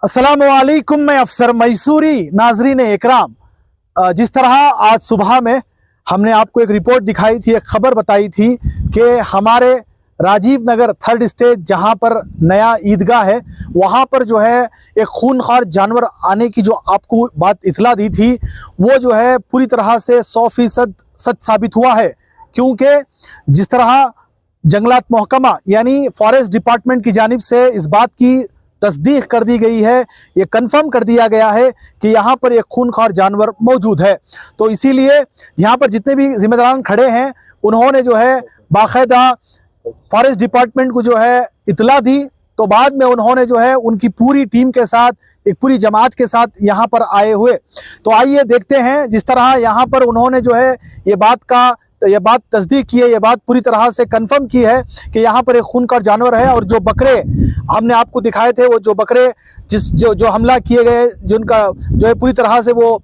अस्सलामुअलैकुम, मैं अफसर मैसूरी। नाजरीन इकराम, जिस तरह आज सुबह में हमने आपको एक रिपोर्ट दिखाई थी, एक खबर बताई थी कि हमारे राजीव नगर थर्ड स्टेट जहां पर नया ईदगाह है, वहां पर जो है एक खूनखार जानवर आने की जो आपको बात इतला दी थी, वो जो है पूरी तरह से 100% सच साबित हुआ है। क्योंकि जिस तरह जंगलात महकमा यानी फॉरेस्ट डिपार्टमेंट की जानिब से इस बात की तस्दीक कर दी गई है, ये कंफर्म कर दिया गया है कि यहाँ पर एक खूनखार जानवर मौजूद है। तो इसीलिए यहाँ पर जितने भी जिम्मेदारान खड़े हैं, उन्होंने जो है बाकायदा फॉरेस्ट डिपार्टमेंट को जो है इतला दी। तो बाद में उन्होंने जो है उनकी पूरी टीम के साथ, एक पूरी जमात के साथ यहाँ पर आए हुए। तो आइए देखते हैं, जिस तरह यहाँ पर उन्होंने जो है ये बात तस्दीक की है, ये बात पूरी तरह से कंफर्म की है कि यहाँ पर एक खूनखार जानवर है। और जो बकरे हमने आपको दिखाए थे, वो जो बकरे जो हमला किए गए, जिनका जो है पूरी तरह से वो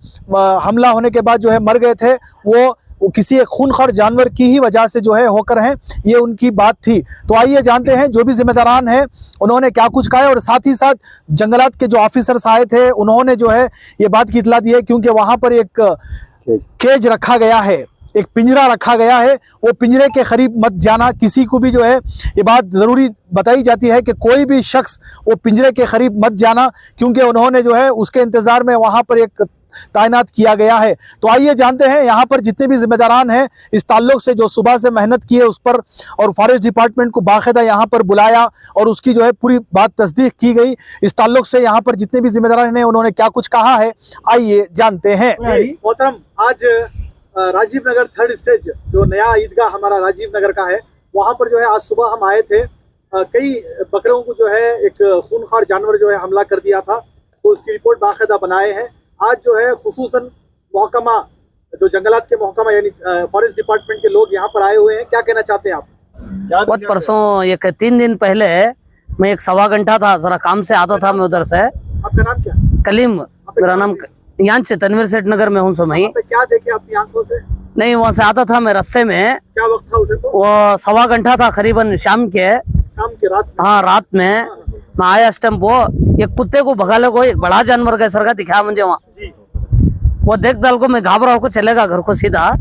हमला होने के बाद जो है मर गए थे, वो किसी एक खूनखार जानवर की ही वजह से जो है होकर हैं, ये उनकी बात थी। तो आइए जानते हैं जो भी जिम्मेदारान हैं उन्होंने क्या कुछ कहा है। और साथ ही साथ जंगलात के जो ऑफिसर्स आए थे, उन्होंने जो है ये बात की इतला दी है, क्योंकि वहाँ पर एक केज रखा गया है, एक पिंजरा रखा गया है। वो पिंजरे के करीब मत जाना, किसी को भी जो है ये बात ज़रूरी बताई जाती है कि कोई भी शख्स वो पिंजरे के करीब मत जाना, क्योंकि उन्होंने जो है उसके इंतज़ार में वहाँ पर एक तैनात किया गया है। तो आइए जानते हैं यहाँ पर जितने भी जिम्मेदारान हैं इस ताल्लुक से, जो सुबह से मेहनत की है उस पर, और फॉरेस्ट डिपार्टमेंट को बाकायदा यहाँ पर बुलाया और उसकी जो है पूरी बात तस्दीक की गई। इस ताल्लुक से यहाँ पर जितने भी जिम्मेदारान हैं उन्होंने क्या कुछ कहा है, आइए जानते हैं। मोहतरम, आज राजीव नगर थर्ड स्टेज जो नया ईदगाह हमारा राजीव नगर का है, वहाँ पर जो है आज सुबह हम आए थे। कई बकरों को जो है एक खूनखार जानवर जो है हमला कर दिया था, तो उसकी रिपोर्ट बाकायदा बनाए हैं। आज जो है खुसूसन महकमा, जो जंगलात के महकमा यानी फॉरेस्ट डिपार्टमेंट के लोग यहाँ पर आए हुए हैं। क्या कहना चाहते हैं आप? बहुत परसों, एक 3 दिन पहले मैं एक 1.25 घंटा था, जरा काम से आता था मैं उधर से। आपका नाम क्या? कलीम मेरा नाम। यहाँ से तनवीर सेठ नगर में हूँ। समय क्या देखे आपकी आंखों से? नहीं, वहाँ से आता था मैं रास्ते में। क्या वक्त था उधर? तो वो 1.25 घंटा था करीबन, शाम के रात में। हाँ, रात में मैं आया इस टाइम। वो एक कुत्ते को भगाले को एक बड़ा जानवर का सर का दिखा मुझे वहाँ। वो देख दाल को मैं घाबरा होकर चलेगा घर को सीधा।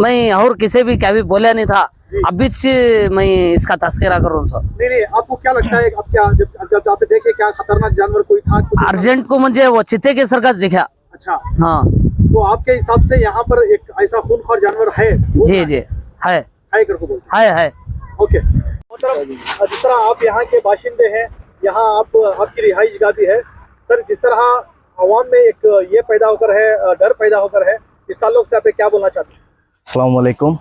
मैं और किसी भी क्या भी बोला नहीं था। अभी से मैं इसका तस्करा करूँ। नहीं, आपको क्या लगता है? अब क्या जब आप देखे, क्या खतरनाक जानवर कोई था? अर्जेंट को मुझे वो चित्ते के सर का दिखा। अच्छा, हाँ। तो आपके हिसाब से यहाँ पर एक ऐसा खूनखार जानवर है? जी जी है करके बोलते हैं। है। ओके। मतलब जिस तरह आप यहाँ के बाशिंदे हैं, यहाँ आपकी रिहाइश गाह भी है सर, जिस तरह आवाम में एक ये पैदा होकर है, डर पैदा होकर है, इस ताल्लुक से आप क्या बोलना चाहते हैं? अस्सलाम वालेकुम।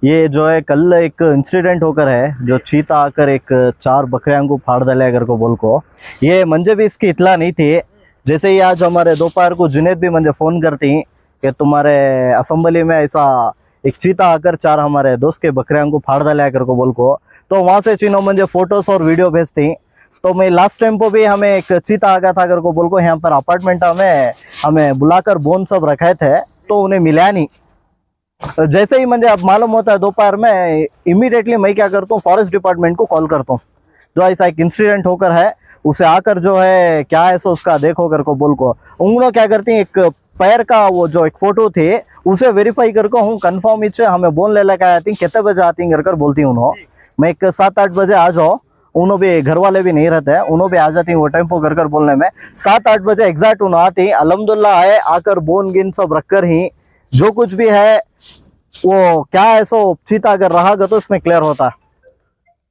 ये जो है कल एक इंसिडेंट होकर है, जो चीता आकर एक 4 बकरियां को फाड़ डाले अगर को बोल को। ये मुझे भी इसकी इतला नहीं थी। जैसे ही आज हमारे दोपहर को जुनेद भी मुझे फ़ोन करती कि तुम्हारे असम्बली में ऐसा एक चीता आकर 4 हमारे दोस्त के बकरियां को फाड़ डाले अगर को बोल को, तो वहाँ से चीनों मुझे फ़ोटोज़ और वीडियो भेजती। तो मैं लास्ट टाइम को भी हमें एक चीता आ गया था अगर को बोल को, यहाँ पर अपार्टमेंट में हमें बुलाकर बोन सब रखे थे, तो उन्हें मिला नहीं। जैसे ही मुझे अब मालूम होता है दोपहर में, इमीडिएटली मैं क्या करता हूँ, फॉरेस्ट डिपार्टमेंट को कॉल करता हूँ। जो ऐसा एक इंसिडेंट होकर है, उसे आकर जो है क्या है सो उसका देखो कर को बोल को। उन्होंने क्या करती हैं, एक पैर का वो जो एक फ़ोटो थे उसे वेरीफाई करके हूँ कन्फर्म इच्छे हमें बोल ले लगा आती कितने बजे आती हैं कर बोलती हूँ उन्होंने। मैं एक 7-8 बजे आ जाओ, उन्होंने भी घर वाले भी नहीं रहते हैं, उन्होंने भी आ जाती हैं वो टेम्पो कर बोलने में। 7-8 बजे एग्जैक्ट उन्होंने आती, अल्हम्दुलिल्लाह है, आकर बोन गिन सब रखकर ही जो कुछ भी है वो क्या है सो चीता अगर रहा तो इसमें क्लियर होता है।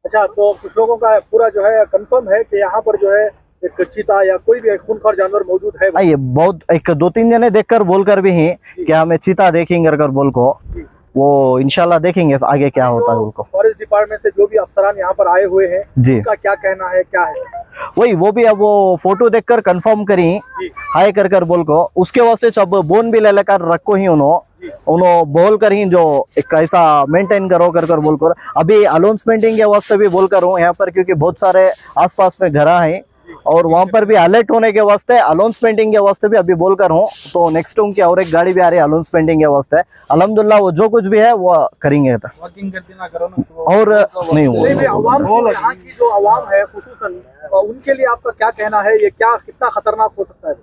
अच्छा, तो कुछ लोगों का पूरा जो है कंफर्म है कि यहाँ पर जो है एक चीता या कोई भी एक खूनखार जानवर मौजूद है? ये बहुत एक 2-3 जने देखकर बोलकर भी ही कि हमें चीता देखेंगे कर बोल को, वो इंशाल्लाह देखेंगे आगे क्या होता है उनको। फॉरेस्ट डिपार्टमेंट से जो भी अफसरान यहाँ पर आए हुए हैं जी, उनका क्या कहना है, क्या है? वही वो भी अब वो फोटो देखकर कंफर्म करी हाय कर बोल को, उसके वास्ते अब बोन भी ले लेकर रखो ही उन्होंने बोल कर ही जो एक ऐसा मेंटेन करो कर बोल कर। अभी अनाउंसमेंटिंग के वास्ते भी बोल कर हूँ यहाँ पर, क्योंकि बहुत सारे आसपास में घर हैं और वहाँ पर भी अलर्ट होने के वास्ते अनाउंसमेंटिंग के वास्ते भी अभी बोल कर हूँ। तो नेक्स्ट उनकी और एक गाड़ी भी आ रही है अनाउंसमेंटिंग के वास्ते। अल्हम्दुलिल्लाह वो जो कुछ भी है वो करेंगे वॉकिंग करती ना करो ना, और नहीं हुआ। यहाँ की जो आवाम है खुसूसन उनके लिए आपका क्या कहना है, ये क्या कितना खतरनाक हो सकता है?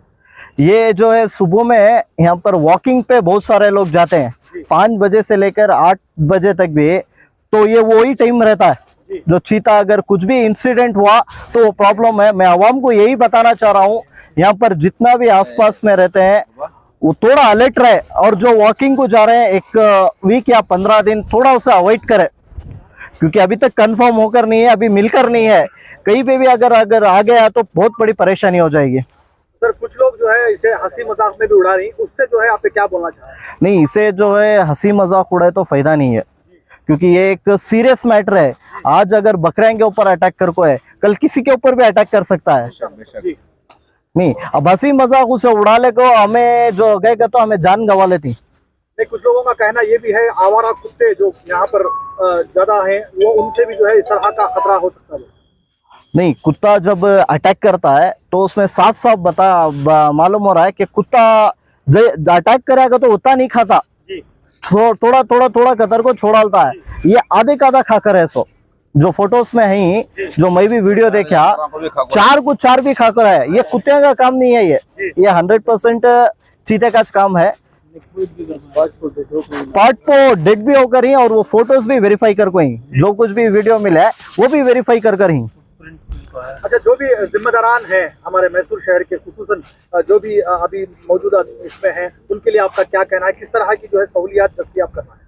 ये जो है सुबह में यहाँ पर वॉकिंग पे बहुत सारे लोग जाते हैं, 5 बजे से लेकर 8 बजे तक भी, तो ये वही टाइम रहता है जो चीता अगर कुछ भी इंसिडेंट हुआ तो वो प्रॉब्लम है। मैं आवाम को यही बताना चाह रहा हूँ, यहाँ पर जितना भी आसपास में रहते हैं वो थोड़ा अलर्ट रहे, और जो वॉकिंग को जा रहे हैं 1 वीक या 15 दिन थोड़ा उसे अवॉइड करें, क्योंकि अभी तक कंफर्म होकर नहीं है, अभी मिलकर नहीं है, कहीं पे भी अगर आ गया तो बहुत बड़ी परेशानी हो जाएगी। सर कुछ लोग जो है इसे हंसी मजाक में भी उड़ा रही, उससे जो है आप क्या बोलना चाह रहे हैं? नहीं, इसे जो है हंसी मजाक उड़ाए तो फायदा नहीं है, क्योंकि ये एक सीरियस मैटर है। आज अगर बकरियां के ऊपर अटैक कर को है, कल किसी के ऊपर भी अटैक कर सकता है। नहीं, अब हंसी मजाक उसे उड़ा ले को हमें जो गए तो हमें जान गंवा लेती। नहीं, कुछ लोगों का कहना ये भी है आवारा कुत्ते जो यहाँ पर ज्यादा हैं, वो उनसे भी जो है इस तरह का खतरा हो सकता है। नहीं, कुत्ता जब अटैक करता है तो उसमें साफ साफ मालूम हो रहा है कि कुत्ता अटैक करेगा तो उतना नहीं खाता, थोड़ा कतर को छोड़ालता है। ये आधे का आधा खाकर है। सो जो फोटोज में है, जो मैं भी वीडियो देखा, 4 भी खाकर है। ये कुत्ते का काम नहीं है, ये 100% चीते का काम है। स्पॉट को डेड भी होकर ही, और वो फोटोज भी वेरीफाई कर को ही, जो कुछ भी वीडियो मिला है वो भी वेरीफाई कर ही। अच्छा, जो भी जिम्मेदारान हैं हमारे मैसूर शहर के, खुसूसन जो भी अभी मौजूदा इसमें हैं, उनके लिए आपका क्या कहना है? किस तरह की जो है सहूलियात दस्तयाब करना है?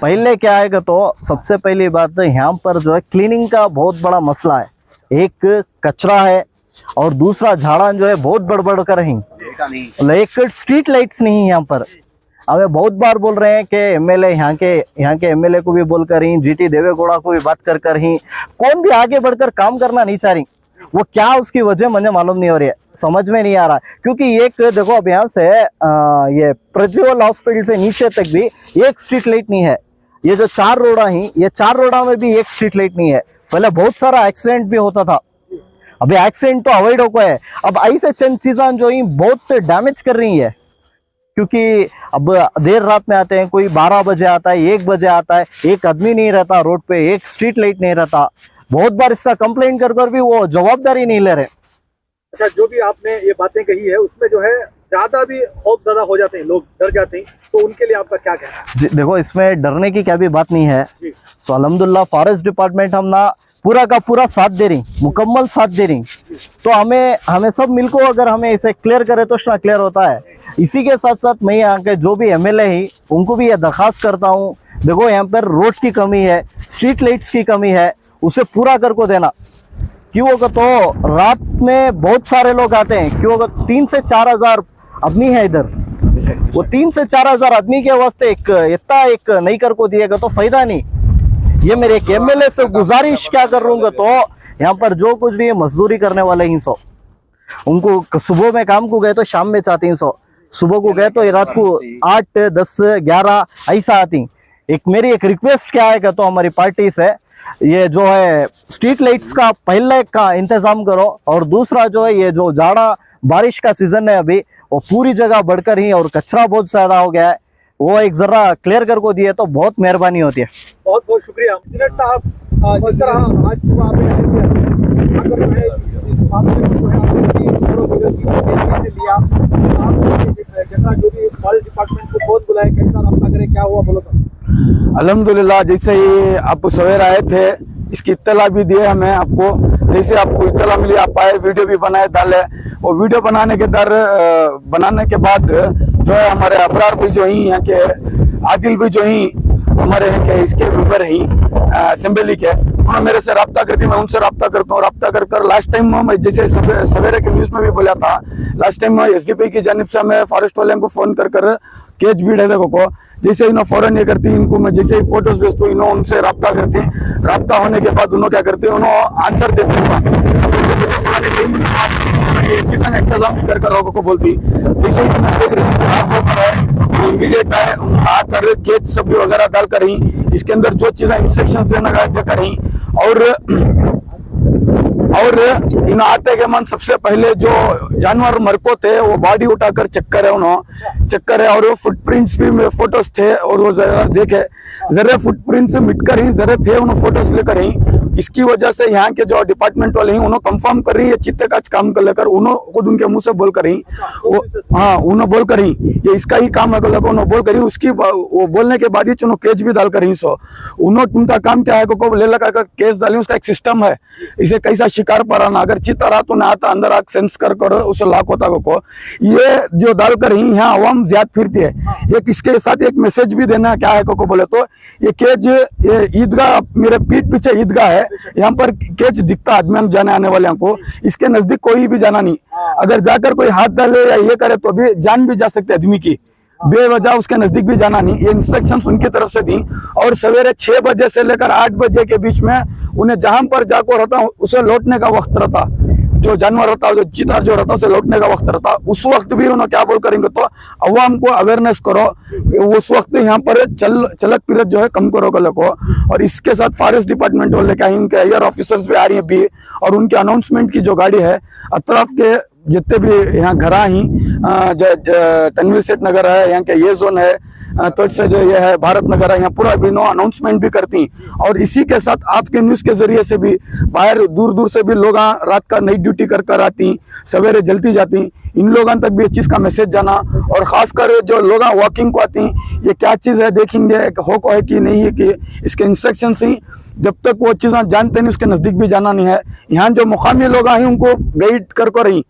पहले क्या आएगा तो सबसे पहली बात यहाँ पर जो है क्लीनिंग का बहुत बड़ा मसला है। एक कचरा है और दूसरा झाड़ा जो है बहुत बड़ कर ही, एक स्ट्रीट लाइट्स नहीं यहाँ पर। हमें बहुत बार बोल रहे हैं कि एमएलए यहाँ के एमएलए को भी बोल कर ही, जीटी देवेगौड़ा को भी बात कर ही, कौन भी आगे बढ़कर काम करना नहीं चाह रही। वो क्या उसकी वजह मुझे मालूम नहीं हो रही है, समझ में नहीं आ रहा। क्योंकि एक देखो, अब यहाँ से ये प्रज्वल हॉस्पिटल से नीचे तक भी एक स्ट्रीट लाइट नहीं है। ये जो 4 रोडा ही, ये 4 रोडा में भी एक स्ट्रीट लाइट नहीं है। पहले बहुत सारा एक्सीडेंट भी होता था, अभी एक्सीडेंट तो अवॉइड हो गया है। अब ऐसे चंद चीजें जो ही बहुत डैमेज कर रही है, क्योंकि अब देर रात में आते हैं, कोई 12 बजे आता है, 1 बजे आता है, एक आदमी नहीं रहता रोड पे, एक स्ट्रीट लाइट नहीं रहता। बहुत बार इसका कंप्लेंट कर भी वो जवाबदारी नहीं ले रहे। अच्छा, जो भी आपने ये बातें कही है उसमें जो है ज्यादा हो जाते हैं, लोग डर जाते हैं, तो उनके लिए आपका क्या कहना है? देखो, इसमें डरने की क्या भी बात नहीं है। तो अल्हम्दुलिल्लाह फॉरेस्ट डिपार्टमेंट हम ना पूरा का पूरा साथ दे रही, मुकम्मल साथ दे रही। तो हमें सब मिलकर अगर हमें इसे क्लियर करे तो क्लियर होता है। इसी के साथ साथ मैं यहाँ के जो भी एमएलए है उनको भी ये दरखास्त करता हूँ, देखो यहाँ पर रोड की कमी है, स्ट्रीट लाइट्स की कमी है, उसे पूरा कर को देना। क्यों होगा तो रात में बहुत सारे लोग आते हैं, क्यों होगा 3 से 4 हजार आदमी है इधर, वो 3 से 4 हजार आदमी के वास्ते इतना एक नहीं कर को दिएगा तो फायदा नहीं। ये मेरे एक एमएलए से गुजारिश क्या कर लूंगा, तो यहाँ पर जो कुछ भी मजदूरी करने वाले ही सो, उनको सुबह में काम को गए तो शाम में चाहती हैं, सो सुबह को गए तो रात को 8, 10, 11 ऐसा आती। मेरी एक रिक्वेस्ट क्या है तो हमारी पार्टी से, ये जो है स्ट्रीट लाइट्स का पहले का इंतजाम करो, और दूसरा जो है ये जो जाड़ा बारिश का सीजन है अभी, वो पूरी जगह बढ़कर ही, और कचरा बहुत ज्यादा हो गया है, वो एक जरा क्लियर कर को दिए तो बहुत मेहरबानी होती है। बहुत बहुत शुक्रिया इंजीनियर साहब। जिस तरह आज सुबह आपने अगर जो है इस मामले में जो है आपने से लिया, जगह जो भी फॉरेस्ट डिपार्टमेंट को कौन बुलाए, कैसा रब्ता करे, क्या हुआ, बोलो सर। अल्हम्दुलिल्लाह, जैसे ही आप सवेर आए थे इसकी इत्तला भी दिए हमें, आपको जैसे आपको इत्तला मिली आप आए, वीडियो भी बनाए डाले। और वीडियो बनाने के बाद जो है हमारे अबरार भी जो ही यहाँ के, आदिल भी जो ही हमारे हैं के इसके मेंबर हैं असेंबली के, उन्होंने मेरे से रब्ता करती, मैं उनसे रब्ता करता हूँ। रब्ता कर लास्ट टाइम मैं जैसे सवेरे के न्यूज़ में भी बोला था, लास्ट टाइम एसडीपी की जानिब से मैं फॉरेस्ट वाले को फोन कर केच भीड़ है देखो को, जैसे इन्होंने फौरन ये करती, इनको मैं जैसे ही फोटोज भेजता हूँ, इन्होंने उनसे रब्ता करती। रब्ता होने के बाद उन्होंने क्या करते हैं, उन्होंने आंसर देते ये चीज़ें इंतजाम कर को बोलती। जैसे ही तुम्हें देख रही इमीडिएट आए, आकर केच सब्जी वगैरह डाल कर ही इसके अंदर जो चीज़ें इंस्ट्रक्शन देना देकर ही, और इन आते के मन सबसे पहले जो जानवर मरको थे वो बॉडी उठाकर चेक करे उन्होंने। चक्कर है। और वो फुटप्रिंट्स भी में फोटोज थे और वो जरा देखे जरा फुटप्रिंट्स मिटकर ही जरा थे उन्होंने फोटोज लेकर ही, इसकी वजह से यहाँ के जो डिपार्टमेंट वाले हैं उन्होंने कंफर्म कर रही है चीते का काम कर लेकर, उन्होंने खुद उनके मुंह से बोल कर ही हाँ उन्होंने बोल कर ही ये इसका ही काम है उन्होंने बोल कर ही उसकी वो बोलने के बाद ही उन्होंने केस भी डाल कर ही सो उन्होंने उनका काम क्या है को ले लगा केस डाली, उसका एक सिस्टम है इसे कैसा शिकार पराना अगर चीता रहा तो ना आता अंदर आग सेंस कर उसे लाख होता को ये जो डाल कर ही यहाँ अवाम ज्यादा फिरती है। एक इसके साथ एक मैसेज भी देना क्या है को बोले तो ये केज ये ईदगाह मेरे पीठ पीछे ईदगाह है, यहाँ पर केज दिखता आदमी जाने आने वाले को, इसके नजदीक कोई भी जाना नहीं, अगर जाकर कोई हाथ डाले या ये करे तो भी जान भी जा सकते आदमी की, बेवजह उसके नजदीक भी जाना नहीं। ये इंस्ट्रक्शंस उनकी तरफ से थी और सवेरे 6 बजे से लेकर 8 बजे के बीच में उन्हें जहां पर जाकर रहता उसे लौटने का वक्त रहता, जो जानवर रहता जो चीता जो रहता उसे लौटने का वक्त रहता, उस वक्त भी उन्होंने क्या बोल करेंगे तो अवाम को अवेयरनेस करो, उस वक्त यहाँ पर चलक फिरत जो है कम करो कल को। और इसके साथ फॉरेस्ट डिपार्टमेंट वाले क्या उनके एयर ऑफिसर्स भी आ रही है भी, और उनके अनाउंसमेंट की जो गाड़ी है अतराफ के जितने भी यहाँ घर ही तनवीर सेठ नगर है, यहाँ के ये जोन है तो से जो ये है भारत नगर है, यहाँ पूरा भी नो अनाउंसमेंट भी करती, और इसी के साथ आपके न्यूज के जरिए से भी बाहर दूर दूर से भी लोग रात का नाइट ड्यूटी कर आती, सवेरे जल्दी जाती, इन लोगों तक भी इस चीज का मैसेज जाना, और खासकर जो लोग वॉकिंग को आती ये क्या चीज है देखेंगे हो है कि नहीं है कि इसके इंस्ट्रक्शन ही जब तक वो चीज़ जानते नहीं उसके नजदीक भी जाना नहीं है। यहाँ जो मुकामी लोग हैं उनको गाइड कर रही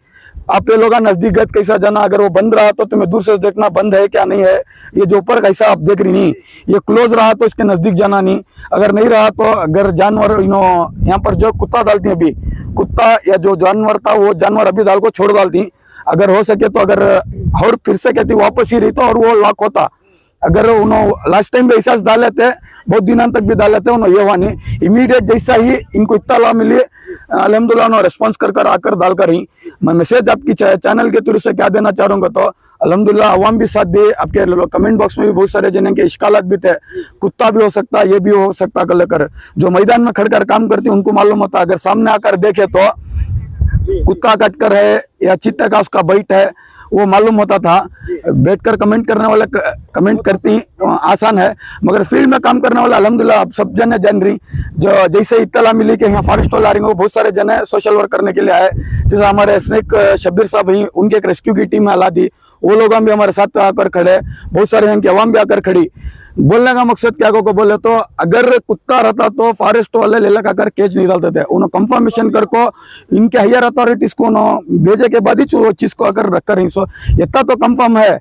आप ये लोग नजदीक गए कैसा जाना, अगर वो बंद रहा तो तुम्हें दूर से देखना बंद है क्या नहीं है, ये जो ऊपर कैसा आप देख रही नहीं ये क्लोज रहा तो इसके नजदीक जाना नहीं, अगर नहीं रहा तो अगर जानवर यहाँ पर जो कुत्ता डालती है अभी कुत्ता या जो जानवर था वो जानवर अभी डाल को छोड़ डालती, अगर हो सके तो अगर और फिर से कहती वापस ही रही तो और वो लॉक होता, अगर उन्होंने लास्ट टाइम भी ऐसा डाले थे बहुत दिनों तक भी डाले थे उन्होंने ये हुआ नहीं, इमीडिएट जैसा ही इनको इत्तला मिली अल्हम्दुलिल्लाह उन्होंने रेस्पॉन्स कर आकर डालकर ही मैं मैसेज आपकी चैनल के थ्रू से क्या देना चाहूँगा तो अल्हम्दुलिल्लाह अवाम भी साथ दे, आपके कमेंट बॉक्स में भी बहुत सारे जन के इश्कालात भी थे, कुत्ता भी हो सकता ये भी हो सकता कल कर जो मैदान में खड़कर काम करती उनको मालूम होता, अगर सामने आकर देखे तो कुत्ता कट कर है या चीते का उसका बैठ है वो मालूम होता था, बैठकर कमेंट करने वाले कमेंट करती आसान है, मगर फील्ड में काम करने वाला अल्हम्दुलिल्लाह आप सब जने जान रही, जो जैसे इत्तला मिली कि यहाँ फॉरेस्ट वाले आ रही हैं बहुत सारे जन है सोशल वर्क करने के लिए आए, जैसे हमारे स्नेक शब्बीर साहब ही उनके एक रेस्क्यू की टीम हला दी, वो लोग भी हमारे साथ आकर खड़े, बहुत सारे यहाँ की अवाम भी आकर खड़ी। बोलने का मकसद क्या को बोले तो अगर कुत्ता रहता तो फॉरेस्ट वाले ले आकर केज नहीं डालते थे, उन्होंने कंफर्मेशन कर को इनके हायर अथॉरिटीज को भेजे के बाद ही वो चीज को अगर रख कर सो इतना तो कंफर्म है।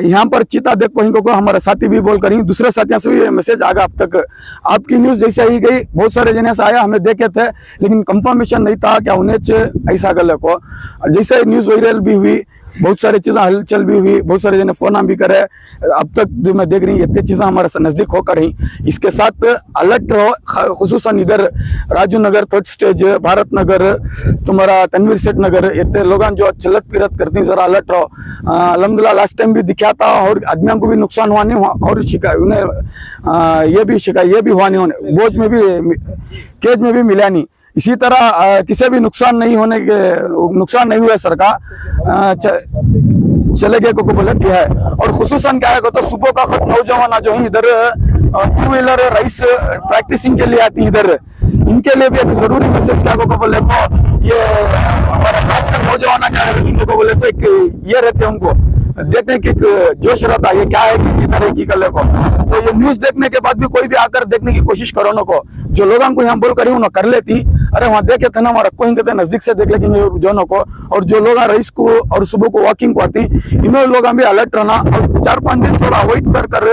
यहाँ पर चीता देख को हमारे साथी भी बोल कर दूसरे साथियों से भी मैसेज आगा अब तक, आपकी न्यूज जैसे ही गई बहुत सारे जने से आया हमें देखे थे लेकिन कंफर्मेशन नहीं था क्या उन्हें ऐसा गले को, जैसे न्यूज वायरल भी हुई बहुत सारी चीज़ें हलचल भी हुई, बहुत सारे जने फोन भी करे, अब तक जो मैं देख रही हूँ इतनी चीज़ें हमारे नज़दीक होकर ही इसके साथ अलर्ट रहो, खुसूसन इधर राजू नगर थर्ड स्टेज भारत नगर तुम्हारा तनवीर सेठ नगर इतने लोग जो चलत फिरत करती हैं ज़रा अलर्ट रहो। अल्हम्दुलिल्लाह लास्ट टाइम भी दिखा था और आदमियों को भी नुकसान हुआ नहीं हुआ और शिकायत उन्हें ये भी हुआ नहीं होने बोझ में भी केज में भी मिला नहीं, इसी तरह किसी भी नुकसान नहीं हुआ सरकार चले गए को बोले दिया है। और खुसूसन क्या है तो सुबह का नौजवान जो है इधर 2 व्हीलर राइस प्रैक्टिसिंग के लिए आती इधर, इनके लिए भी एक जरूरी मैसेज क्या को बोले तो ये हमारा खासकर नौजवान क्या है इनको बोले तो एक ये रहते हैं उनको देखने की जोश रहता है ये क्या है कि तरह की कले को, तो ये न्यूज देखने के बाद भी कोई भी आकर देखने की कोशिश करो ना को, जो लोगों को यहाँ बोल करी उन्होंने कर लेती, अरे वहाँ देखे थे ना हमारा कोई कहते नजदीक से देख लेंगे जोनों को, और जो लोग रईस को और सुबह को वॉकिंग को आती इन्होंने लोग भी अलर्ट रहना और 4-5 दिन थोड़ा अवॉइड कर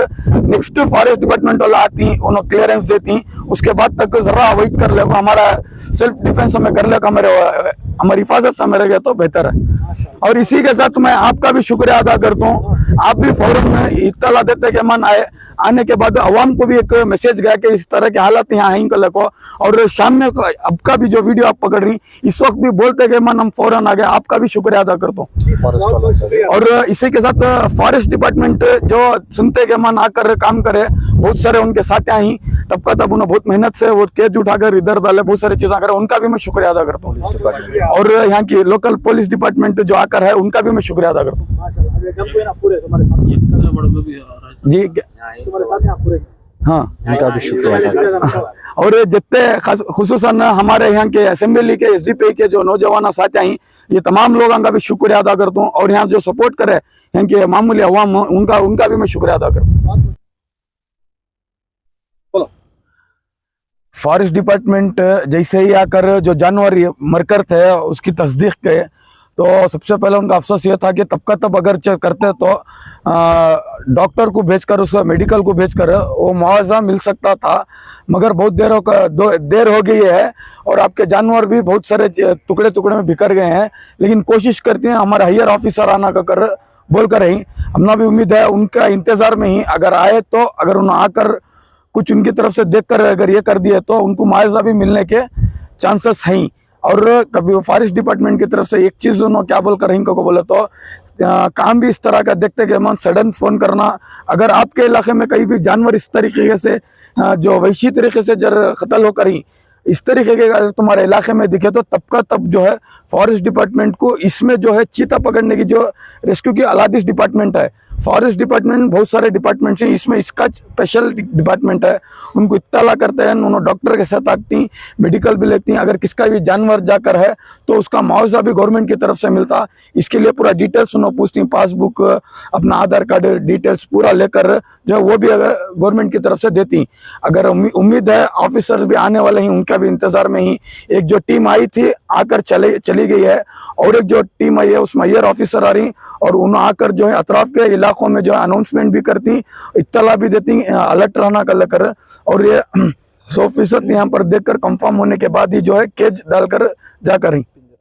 नेक्स्ट फॉरेस्ट डिपार्टमेंट वाला आती उन्होंने क्लियरेंस देती, उसके बाद तक जरा अवॉइड कर ले हमारा सेल्फ डिफेंस हमें कर ले हमारी हिफाजत से हमें रहे तो बेहतर है। और इसी के साथ मैं आपका भी शुक्रिया अदा करता हूँ, आप भी फौरन में इत्तला देते कि मन आए आने के बाद अवाम को भी एक मैसेज गया कि इस तरह के हालात यहाँ हैं कल को। और शाम में अब का भी जो वीडियो आप पकड़ रही इस वक्त भी बोलते कि मन हम फौरन आ गए, आपका भी शुक्रिया अदा करता हूँ। बहुत बहुत शुक्रिया। और इसी के साथ फॉरेस्ट डिपार्टमेंट जो सुनते के मन आकर काम करे, बहुत सारे उनके साथ आई तब का तब उन्होंने बहुत मेहनत से वो केज उठाकर इधर डाले, बहुत सारी चीजें करे, उनका भी मैं शुक्रिया अदा करता हूँ। और यहाँ की लोकल पुलिस डिपार्टमेंट जो आकर है उनका भी मैं शुक्रिया अदा करता हूँ। माशाल्लाह, अब ये गम कोई ना पूरे तुम्हारे साथ, जी तुम्हारे साथ यहाँ पूरे। हाँ, उनका भी शुक्रिया। और जितने खुसूसन हमारे यहाँ के असेंबली के एसडीपी के जो नौजवान साथ आई, ये तमाम लोगों का भी शुक्रिया अदा करता हूँ। और यहाँ जो सपोर्ट करे यहाँ के मामूली अवाम उनका भी मैं शुक्रिया अदा करता हूँ। फॉरेस्ट डिपार्टमेंट जैसे ही आकर जो जानवर मरकर थे उसकी तस्दीक के, तो सबसे पहले उनका अफसोस ये था कि तब का तब अगर चेक करते तो डॉक्टर को भेजकर उसको मेडिकल को भेजकर वो मुआवजा मिल सकता था, मगर बहुत देर हो गई है और आपके जानवर भी बहुत सारे टुकड़े टुकड़े में बिखर गए हैं। लेकिन कोशिश करते हैं हमारे हायर ऑफिसर आना का कर बोल कर ही, हमने भी उम्मीद है उनका इंतजार में ही अगर आए तो अगर उन्होंने आकर कुछ उनकी तरफ से देखकर अगर ये कर दिए तो उनको मुआवजा भी मिलने के चांसेस हैं। और कभी फॉरेस्ट डिपार्टमेंट की तरफ से एक चीज उन्होंने क्या बोलकर इनको को बोले तो काम भी इस तरह का देखते कि हम सडन फोन करना, अगर आपके इलाके में कहीं भी जानवर इस तरीके से जो वैशी तरीके से जर कत्ल होकर ही इस तरीके के अगर तुम्हारे इलाके में दिखे तो तब का तब जो है फॉरेस्ट डिपार्टमेंट को इसमें जो है चीता पकड़ने की जो रेस्क्यू की अलादिश डिपार्टमेंट है, फॉरेस्ट डिपार्टमेंट बहुत सारे डिपार्टमेंट है, इसमें इसका स्पेशल डिपार्टमेंट है, उनको इत्तला करते हैं, उन्होंने डॉक्टर के साथ आती मेडिकल भी लेती हैं। अगर किसका भी जानवर जाकर है तो उसका मुआवजा भी गवर्नमेंट की तरफ से मिलता। इसके लिए पूरा डिटेल्स उन्होंने पूछती, पासबुक अपना आधार कार्ड डिटेल्स पूरा लेकर जो है वो भी अगर गवर्नमेंट की तरफ से देती। अगर उम्मीद है ऑफिसर भी आने वाले हैं, उनका भी इंतजार में ही एक जो टीम आई थी आकर चली गई है और एक जो टीम आई है उसमें हायर ऑफिसर आ रही और उन्हें आकर जो है अतराफ के इलाकों में जो है अनाउंसमेंट भी करती, इत्तला भी देती, अलर्ट रहना कर लेकर। और ये 100% यहाँ पर देखकर कंफर्म होने के बाद ही जो है केज डालकर जाकर ही